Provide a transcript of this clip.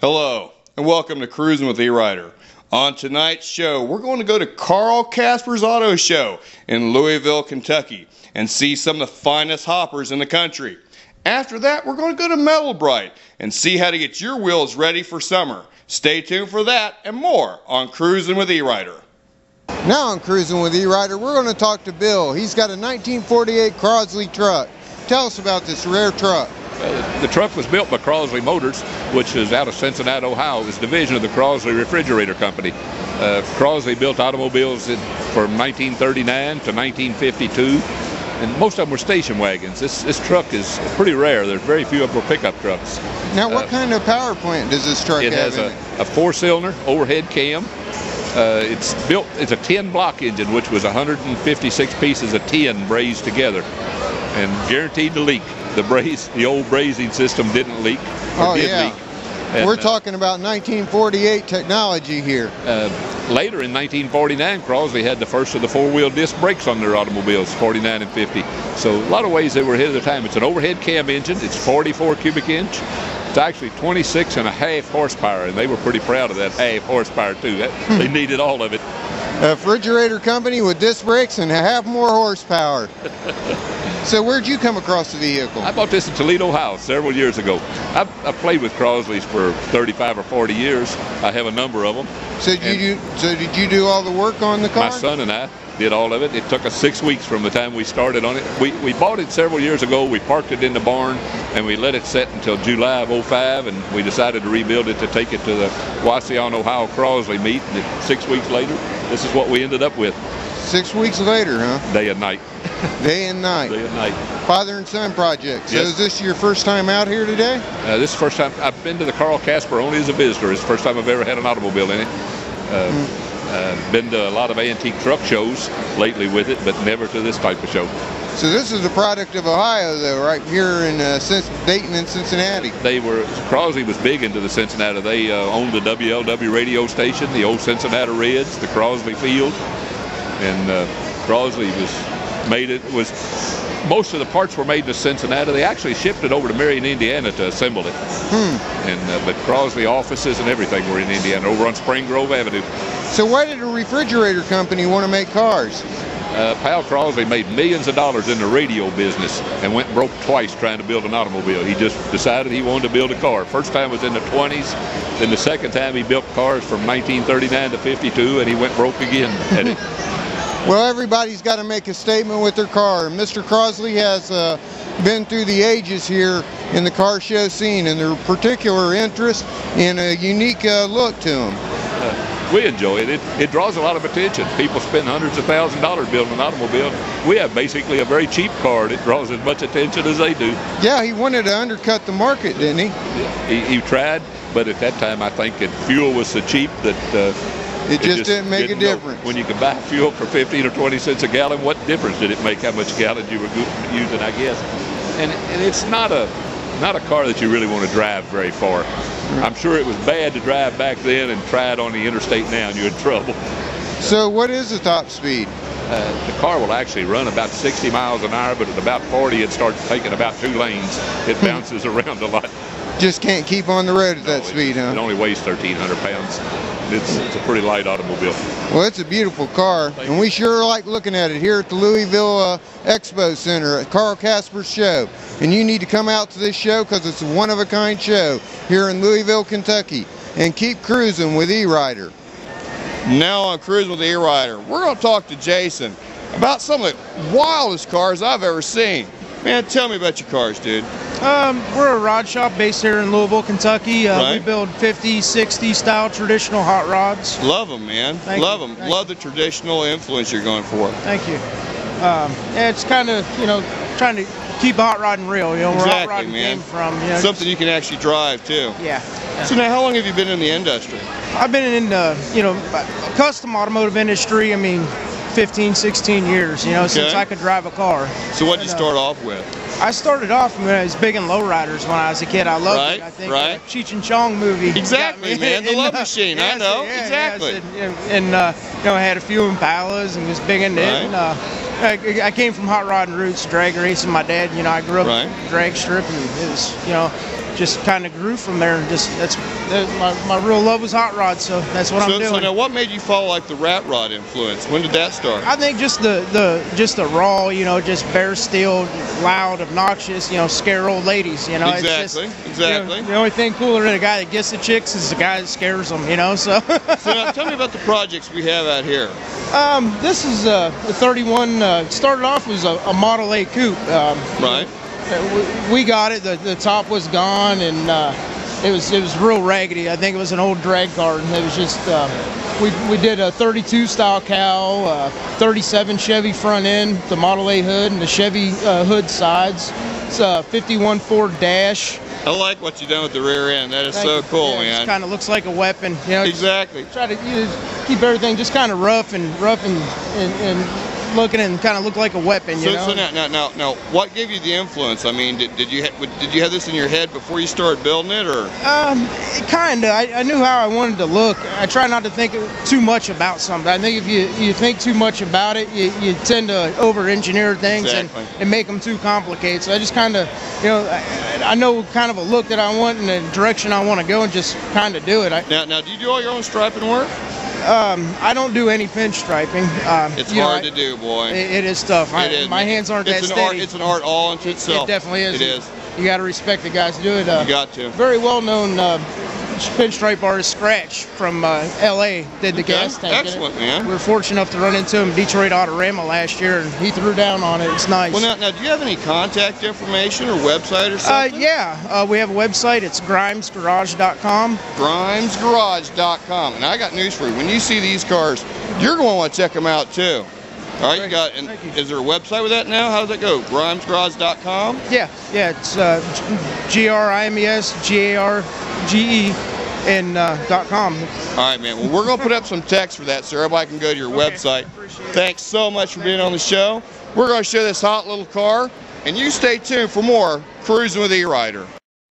Hello, and welcome to Cruising with E-Rider. On tonight's show, we're going to go to Casper's Auto Show in Louisville, Kentucky, and see some of the finest hoppers in the country. After that, we're going to go to Metal Bright and see how to get your wheels ready for summer. Stay tuned for that and more on Cruising with E-Rider. Now on Cruising with E-Rider, we're going to talk to Bill. He's got a 1948 Crosley truck. Tell us about this rare truck. The truck was built by Crosley Motors, which is out of Cincinnati, Ohio. It was a division of the Crosley Refrigerator Company. Crosley built automobiles from 1939 to 1952, and most of them were station wagons. This truck is pretty rare. There's very few of them were pickup trucks. Now, what kind of power plant does this truck have? It has a four-cylinder overhead cam. It's a 10-block engine, which was 156 pieces of tin brazed together, and guaranteed to leak. The old brazing system didn't leak. Oh, yeah. Leak. And, we're talking about 1948 technology here. Later in 1949, Crosley had the first of the four-wheel disc brakes on their automobiles, 49 and 50. So a lot of ways they were ahead of the time. It's an overhead cam engine. It's 44 cubic inch. It's actually 26 and a half horsepower, and they were pretty proud of that half horsepower too. They needed all of it. A refrigerator company with disc brakes and a half more horsepower. So where'd you come across the vehicle? I bought this in Toledo, Ohio several years ago. I've played with Crosleys for 35 or 40 years. I have a number of them. So did you do all the work on the car? My son and I did all of it. It took us 6 weeks from the time we started on it. We bought it several years ago. We parked it in the barn, and we let it sit until July of '05, and we decided to rebuild it to take it to the Wauseon, Ohio Crosley meet. And 6 weeks later, this is what we ended up with. 6 weeks later, huh? Day and night. Day and night. Day and night. Father and son project. So yes. Is this your first time out here today? This is the first time. I've been to the Casper only as a visitor. It's the first time I've ever had an automobile in it. Been to a lot of antique truck shows lately with it, but never to this type of show. So this is a product of Ohio, though, right here in Dayton and Cincinnati. Crosley was big into the Cincinnati. They owned the WLW radio station, the old Cincinnati Reds, the Crosley Field, and Crosley most of the parts were made in Cincinnati. They actually shipped it over to Marion, Indiana to assemble it. But Crosley offices and everything were in Indiana, over on Spring Grove Avenue. So why did a refrigerator company want to make cars? Pal Crosley made millions of dollars in the radio business and went broke twice trying to build an automobile. He just decided he wanted to build a car. First time was in the 20s. Then the second time he built cars from 1939 to 52, and he went broke again at it. Well, everybody's got to make a statement with their car. Mr. Crosley has been through the ages here in the car show scene, and their particular interest in a unique look to him. We enjoy it. It draws a lot of attention. People spend hundreds of thousands of dollars building an automobile. We have basically a very cheap car. It draws as much attention as they do. Yeah, he wanted to undercut the market, didn't he? Yeah, he tried, but at that time I think that fuel was so cheap that it just didn't make a difference. When you could buy fuel for 15 or 20 cents a gallon, what difference did it make how much gallons you were using, I guess? And it's not a car that you really want to drive very far. I'm sure it was bad to drive back then, and try it on the interstate now and you're in trouble. So what is the top speed? The car will actually run about 60 miles an hour, but at about 40 it starts taking about 2 lanes. It bounces around a lot. Just can't keep on the road at that speed, huh? It only weighs 1,300 pounds. It's a pretty light automobile. Well, it's a beautiful car, and we sure like looking at it here at the Louisville Expo Center at Casper's show. And you need to come out to this show because it's a one-of-a-kind show here in Louisville, Kentucky. And keep cruising with E-Rider. Now on Cruising with E-Rider, we're going to talk to Jason about some of the wildest cars I've ever seen. Man, tell me about your cars, dude. We're a rod shop based here in Louisville, Kentucky. Right. We build 50, 60 style traditional hot rods. Love them, man. Love them. Love the traditional influence you're going for. Thank you. Yeah, it's kind of, trying to keep hot rodding real. Where hot rodding came from. Something you can actually drive, too. Yeah. So now, how long have you been in the industry? I've been in the, custom automotive industry, 15, 16 years, since I could drive a car. So what did you start off with? I started off when I was big in lowriders when I was a kid. I loved it. I think right. Cheech and Chong movie. Exactly, man. The Love Machine. Yeah, I know. Yeah, exactly. Yeah, I had a few Impalas and was big into it. And, I came from hot rodding roots, drag racing. My dad, I grew up drag strip, and it was, just kind of grew from there. And just my real love was hot rods, so that's what I'm doing. So now, what made you follow like the rat rod influence? When did that start? I think just the raw, just bare steel, loud, obnoxious, scare old ladies. Exactly. The only thing cooler than a guy that gets the chicks is the guy that scares them. So. So now, tell me about the projects we have out here. This is the 31. Started off as a Model A coupe. Right. We got it. The top was gone, and it was real raggedy. I think it was an old drag car. And it was just we did a 32 style cow, 37 Chevy front end, the Model A hood, and the Chevy hood sides. It's a 51 Ford Dash. I like what you've done with the rear end. That is so cool, man. It kind of looks like a weapon. Exactly. Try to keep everything just kind of rough and looking and kind of look like a weapon. So now, what gave you the influence? I mean, did you have this in your head before you started building it, or? Kind of. I knew how I wanted to look. I try not to think too much about something. I think if you think too much about it, you tend to over-engineer things and make them too complicated. So I just kind of, I know kind of a look that I want and the direction I want to go, and just kind of do it. Now, do you do all your own striping work? I don't do any pinstriping. It's hard to do, boy. It is tough. It is. My hands aren't that steady. It's an art all unto itself. It definitely is. It is. You got to respect the guys who do it. You got to. Very well-known pinstripe artist, Scratch, from L.A. did the gas tank. Excellent, man. We were fortunate enough to run into him in Detroit Autorama last year, and he threw down on it. It's nice. Well, now, do you have any contact information or website or something? Yeah. We have a website. It's grimesgarage.com. Grimesgarage.com. And I got news for you. When you see these cars, you're going to want to check them out, too. All right, is there a website with that now? How does that go? Grimesgarage.com? Yeah, it's GRIMESGARGE and .com. All right, man. Well, we're going to put up some text for that so everybody can go to your website. Thanks so much for being on the show. We're going to show this hot little car, and you stay tuned for more Cruising with E-Rider.